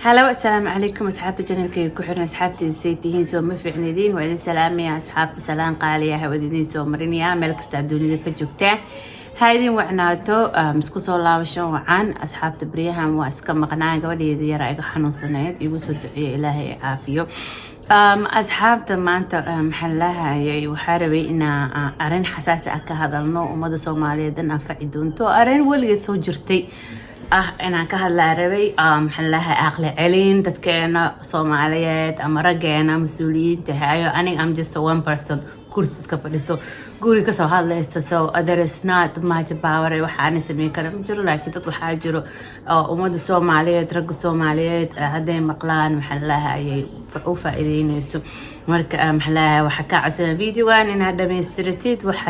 هلا والسلام عليكم أصحابتي جنالكي كحرنا أصحابتي سيتيين سو مفعنيدين وإذن سلام يا أصحابتي سلام قالية وديدين سو مرينيا ملك استعدوني ذي كجوكتين هايدين وعناتو مسكو سو لابشو وعن أصحابتي بريهم واسكم مقناعة ودي ذي رأيك حنون سنوات يبوسوا دعي إلهي عافيو أصحابتي ما أنت محلها وحاربي إن أرين حساسة أكا هذا النوع ومدى سوماليا دنا فعدون تو أرين ولي سو جرتي inaan ka hadlaa rabay maxaan lahaa aqli celin dadkeena Soomaaliyeed ama rageena mas'uuliyiinta hayo aniga am just one person kursi iska fadhiso guri ka soo hadlaysa so there is not much power waxaan sameyn karaa ma jiro laakiin dad waxaa jiro ummadda Soomaaliyeed rag Soomaaliyeed haday maqlaan maxaan lahaa ay u faa'iideynayso marka maxaan lahaa waxa ka codsan videogan inaad dhameystirtid wax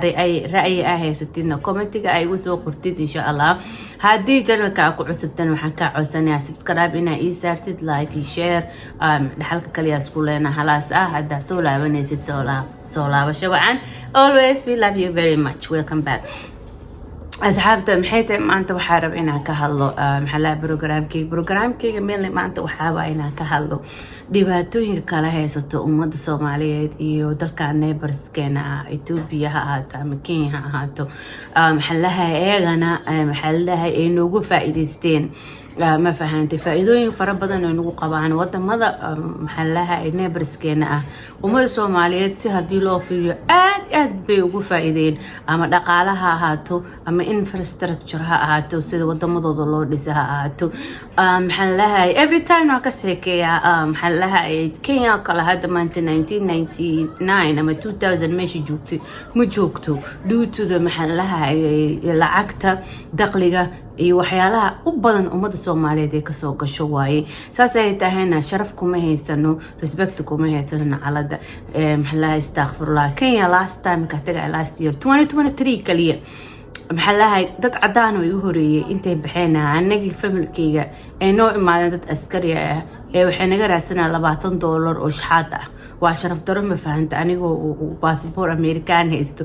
ra'yi ah haysatidna commentiga ay ugu soo qortid insha Allah haddii channelka ku cusubtan waxaan ka codsanayaa subscribe inaa ii saartid like iyo share dhaxalka kaliya isku leena halaas hadda soo laabanaysid soo laabasho wacan always we love you very much welcome back أصحابتي محيطة ما أنت وحارب إنها كهالو محلا برنامجي مين ما أنت وحابة إنها كهالو ديباتوين كلا هي ستة أمد الصومالية إيو دلك نيبرز كنا إثيوبيا هات أمريكا هاتو محلها إيغانا محلها إنه جو فائدتين ما فهمت فائدوين فربنا إنه قبعان وده ماذا محلها نيبرز كنا أمد الصومالية سهدي لو في أد بيوجو فائدين أما دقالها هاتو أما infrastructure هاتو سيد وده ماذا ضلوا لسها هاتو محلها every time ناقصك يا محلها كينيا كلا هذا ما أنت 1999 أما 2000 ماشي جوكتو due to the محلها العكتة دقلقة وحيالها أبدا أمد Soomaaliyeed ee kasoo gasho waaye saas ay tahayna sharafku ma haysano respectku ma haysano calada maxallaha astaghfirullah Kenya last time ka tagay last year 2023 kaliya maxallaha dad cadaan oo igu horeeyay intay baxeen anagi familkayga ee noo imaadeen dad askari ah ee waxay naga raadsanaa $20 oo shaxaad ah waa sharaf daro ma fahanta anigoo passport American haysto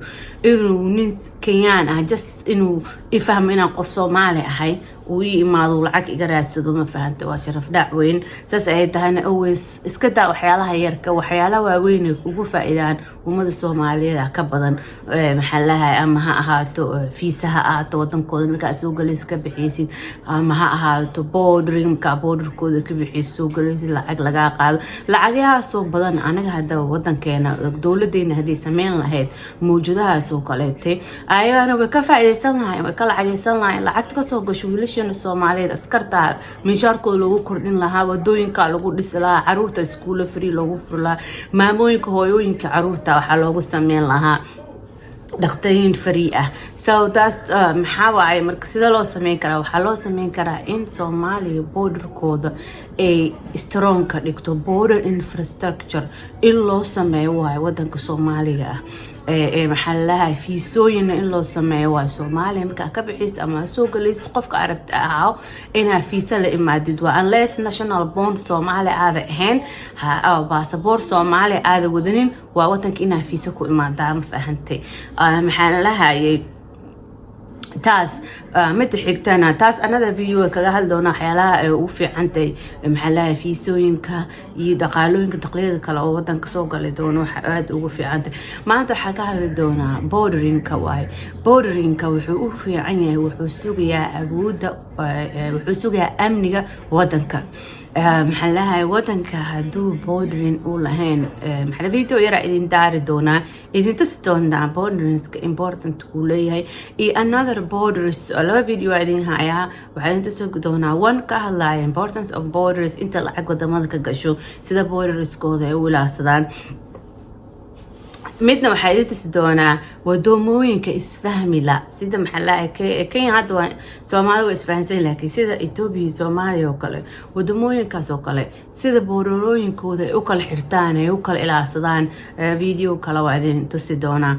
inuu nin Kenyan ah just inuu ifahmo inaan qof Soomaali ahay ويمادو لعك إجراء سدوم فهمت وشرف دعوين سأسعد هنا always إسكت وحيالها يركب وحيالها وين وقفة إذا ومد الصومالية كبدا محلها أمها هاتو في سهات وطن كود مكاسوق ليس بحيسين أمها هاتو بودرين كبودر كود كبحيس سوق ليس لعك لقاقال لعجها سوق بدن أنا هذا وطن كنا دولة دين هذه سمين لهاد موجودة سوق لتي أيوة أنا بكفى إذا سنها وكل عجز سنها لعكت كسوق شو ليش Soomaaliyeed askarta mishaarkooda lagu kordhin lahaa wadooyinka lagu dhis lahaa caruurta iskuul free lagu furi lahaa maamooyinka hooyooyinka caruurta waxa loogu sameyn lahaa dhaqtooyin free ah so that's maxaa waay marka sida loo sameyn karaa waxa loo sameyn karaa in Soomaaliya borderkooda ay strong ka dhigto border infrastructure in loo sameeyo waay wadanka Soomaaliga محلها في سوين إن لو سمعوا Soomaaliya marka ka bixis ama soo galeys qofka arabta ah ina fiisa la imaadid waa unless national bond Soomaaliya aad ahayn ha passport Soomaaliya aad wadanin waa wadanka ina fiisa ku imaadaa ma fahantay maxallaha taas mid xigtana taas another video kaga hadlona waxyaalaha u fiicantay maxallaha fiisooyinka iyo dhaqaalooyinka taqliidka kale oo wadanka soo galay doono waxa aad ugu fiicantay maanta waxa ka hadli doona borderingka waay borderingka wuxuu u fiican yahay wuxuu sugayaa awoodda wuxuu sugayaa amniga wadanka محلها وطنك هدو بودرين أولهن محل فيديو يرى إذن دار دونا إذن تستون دا بودرينز important كوليه another borders ألو فيديو إذن هايا وعدين تسوق دونا one كهلا importance of borders إنت لعق ودمادك قشو سيدا borders كوده أولا سدان midna waxay idin doonaa wadooyinka isfahmi la sida maxallaha Kenya hadda Soomaaliya isfahansan laakiin sida Ethiopia Soomaaliya oo kale wadooyinkaas oo kale sida boorarooyinkooda ay u kala xirtaan ay u kala ilaasadaan video kala waa idin tusi doonaa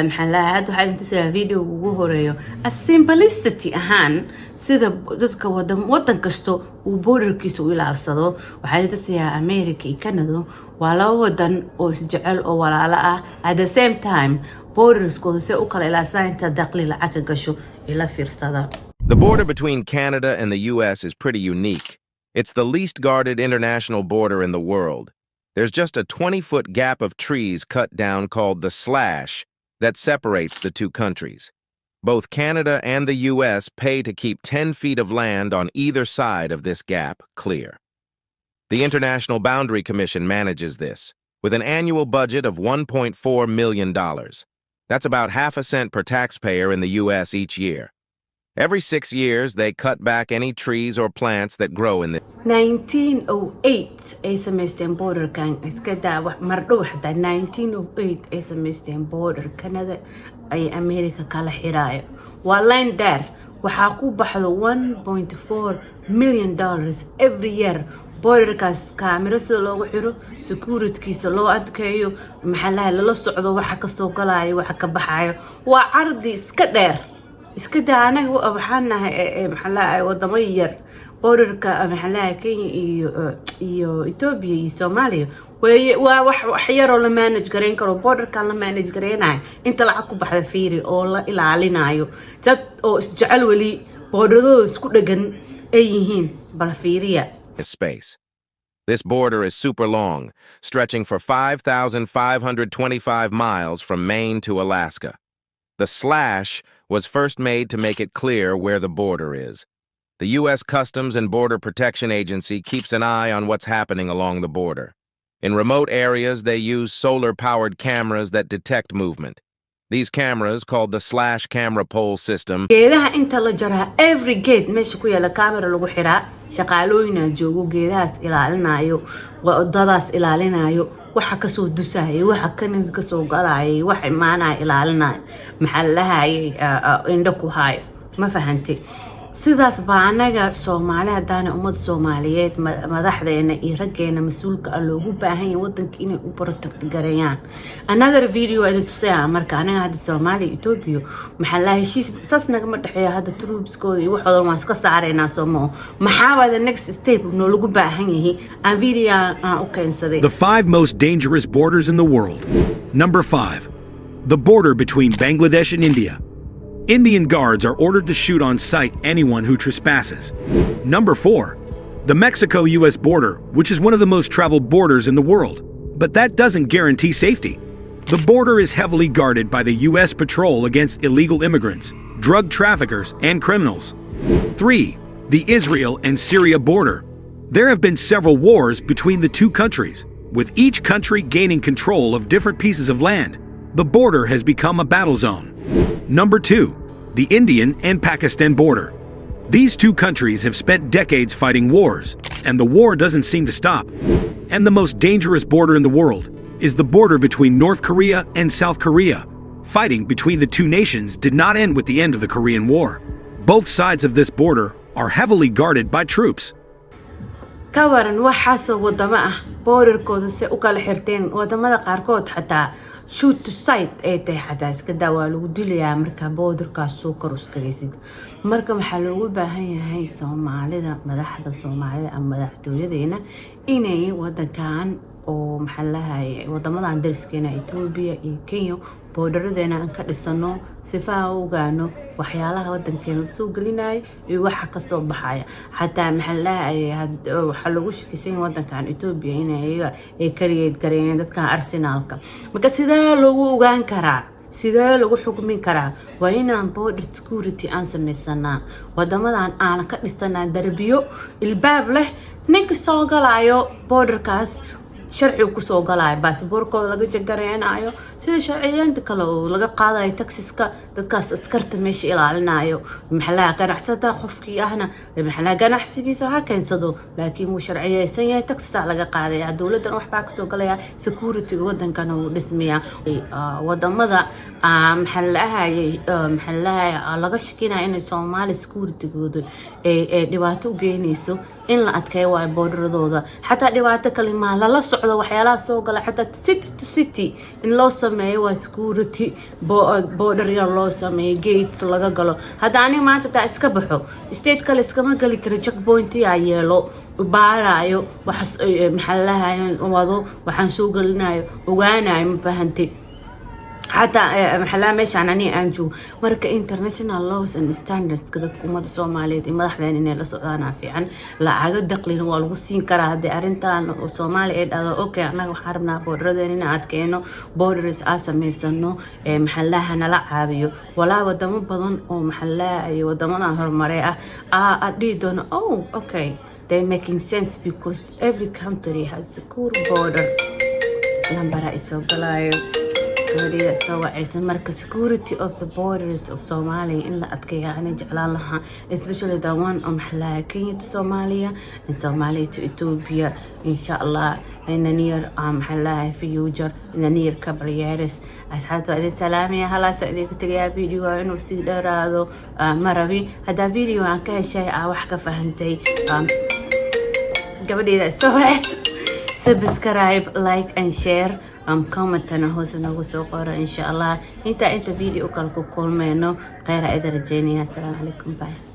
maxallaha hadda waxay idin tusaa video ugu horeeyo a simplicity ahaan sida dadka wadan kasto uu borderkiisa u ilaalsado waxay idin tusaa America iyo Canada wala wadan oo isjecel oo walaala ah at the same time borders kooda si u kala ilaasadaan inta dakhli lacag gasho ila fiirsada The border between Canada and the US is pretty unique. It's the least guarded international border in the world. There's just a 20-foot gap of trees cut down called the slash that separates the two countries. Both Canada and the U.S. pay to keep 10 feet of land on either side of this gap clear. The International Boundary Commission manages this, with an annual budget of $1.4 million. That's about half a cent per taxpayer in the U.S. each year. Every 6 years, they cut back any trees or plants that grow in the 1908 ay samaysteen borderkan iska daa wax mardhow xataa 1908 ay samaysteen border Canada ay America kala xiraayo waa line dheer waxaa ku baxdo $1.4 million every year borderkaas kaamiro sida loogu xiro securitykiisa loo adkeeyo maxallaha lala socdo waxa ka soo galaayo waxa ka baxaayo waa cardi iska dheer iska daa anaga waxaanahay maxallaha wadamo yar borderka maxallaha Kenya iyo Ethiopia iyo Soomaaliya waa wax yar oo la manage gareyn karo borderka la manage gareenayo inta lacag ku baxda fiiri oo la ilaalinayo dad oo isjecel wali borderadooda isku dhagan ay yihiin bal fiiriya space. This border is super long, stretching for 5,525 miles from Maine to Alaska. The slash was first made to make it clear where the border is. The U.S. Customs and Border Protection Agency keeps an eye on what's happening along the border. In remote areas, they use solar-powered cameras that detect movement. These cameras, called the slash camera pole system, geedaha inta la jaraa every gate meesha ku yaala camera lagu xiraa shaqaalooyina joogo geedahaas ilaalinayo wadadaas ilaalinayo waxa ka soo dusahay waxa kan ka soo galay waxa imaanay ilaalinayo maxallaha indha ku hayo ma fahantay sidaas baa anaga Soomaali hadana ummad Soomaaliyeed madaxdeena iyo raggeena mas'uulka ah loogu baahan yahay wadanka inay u protect gareeyaan another video ay tusaya marka anaga hadda Soomaaliya Ethiopia maxallaha heshiis sas naga ma dhaxeeyo hadda troopskooda iyo waxooda waan iska saareynaa Soomo maxaa the next step noo lagu baahan yahay aan video aan u keensaday The 5 most dangerous borders in the world. Number 5. The border between Bangladesh and India. Indian guards are ordered to shoot on sight anyone who trespasses. Number 4. The Mexico-US border, which is one of the most traveled borders in the world. But that doesn't guarantee safety. The border is heavily guarded by the US patrol against illegal immigrants, drug traffickers, and criminals. 3. The Israel and Syria border. There have been several wars between the two countries, with each country gaining control of different pieces of land. The border has become a battle zone. Number 2. The Indian and Pakistan border. These two countries have spent decades fighting wars, and the war doesn't seem to stop. And the most dangerous border in the world is the border between North Korea and South Korea. Fighting between the two nations did not end with the end of the Korean War. Both sides of this border are heavily guarded by troops. kawaran waxaasoo wadamo ah borderkooda si u kala xirteen wadamada qaarkood xataa shoot to sight ay tahay xataa iska daa waa lagu dilayaa marka borderkaas soo karus gareysid marka waxaa loogu baahan yahay Soomaalida madaxda Soomaalida ama madaxtooyadeena inay wadankan oo maxallaha wadamadan dariskeena Ethiopia iyo Kenya borderadena aan ka dhisano sifaa ogaano waxyaalaha wadankeena soo galinayo iyo waxa ka soo baxaya xataa maxallaha waxa lagu shakisan wadankan Ethiopia inay create gareeyeen dadka Arsenalka marka sidee loogu ogaan karaa sidee lagu xukmin karaa waa inaan border security aan sameysana wadamadan aan ka dhisana darbiyo ilbaab leh ninka soo galayo borderkaas sharci ku soo galay baasaboorkooda laga jagareenayo sida sharciyeenta kale oo laga qaadayo taxiska dadkaas askarta meesha ilaalinayo maxallaha ganacsata qofkii ahna maxallaha ganacsigiisa ha keensado laakiin uu sharciyeysan yahay taxisa laga qaadaya dawladdan wax baa ka soo galaya security wadankan uu dhismiya wadamada maxallaha laga shakinayo in Soomaali security-gooda ee dhibaato u geynayso in la adkeeyo waa borderadooda xataa dhibaato kale ma la socdo waxyaalaha soo gala xataa city to city in loo sameeyo waa security border yar loo sameeyo gates laga galo hadda aniga maanta taa iska baxo state kale iskama gali karo checkpoint yaa yeelo baarayo waxa maxallaha wado waxaan soo galinayo ogaanayo ma fahantay حتى محلها ماشي عناني أنجو مركا international laws and standards كذا كومة الصومالية ما راح ذاني نلا سودانا في عن لا عقد دقلين والوسين كره هذه أرنتان الصومالي هذا أوكي أنا وحرمنا بورد ذاني كأنه borders أسمي سنو محلها نلا عابيو ولا ودم بدن أو محلها أي ودمنا هالمريء أديدون okay they making sense because every country has a secure border لمبرا إسوقلايو كوريا سوى عيسى مركز security of the borders of Somalia إن لا أتكي يعني جعلها especially the one محلها كينيا to Somalia and Somalia to Ethiopia إن شاء الله in the near محلها future in the near couple years أصحابتو هذه سلامية هلا سعيدة كتريا فيديو إنه سيدر هذا مربي هذا فيديو عن كل شيء وحكة فهمتي قبل إذا سوى subscribe like and share comment أنا هو سنقول سوقرا إن شاء الله أنت فيديو كلكم كل منه غير إذا رجيني السلام عليكم باي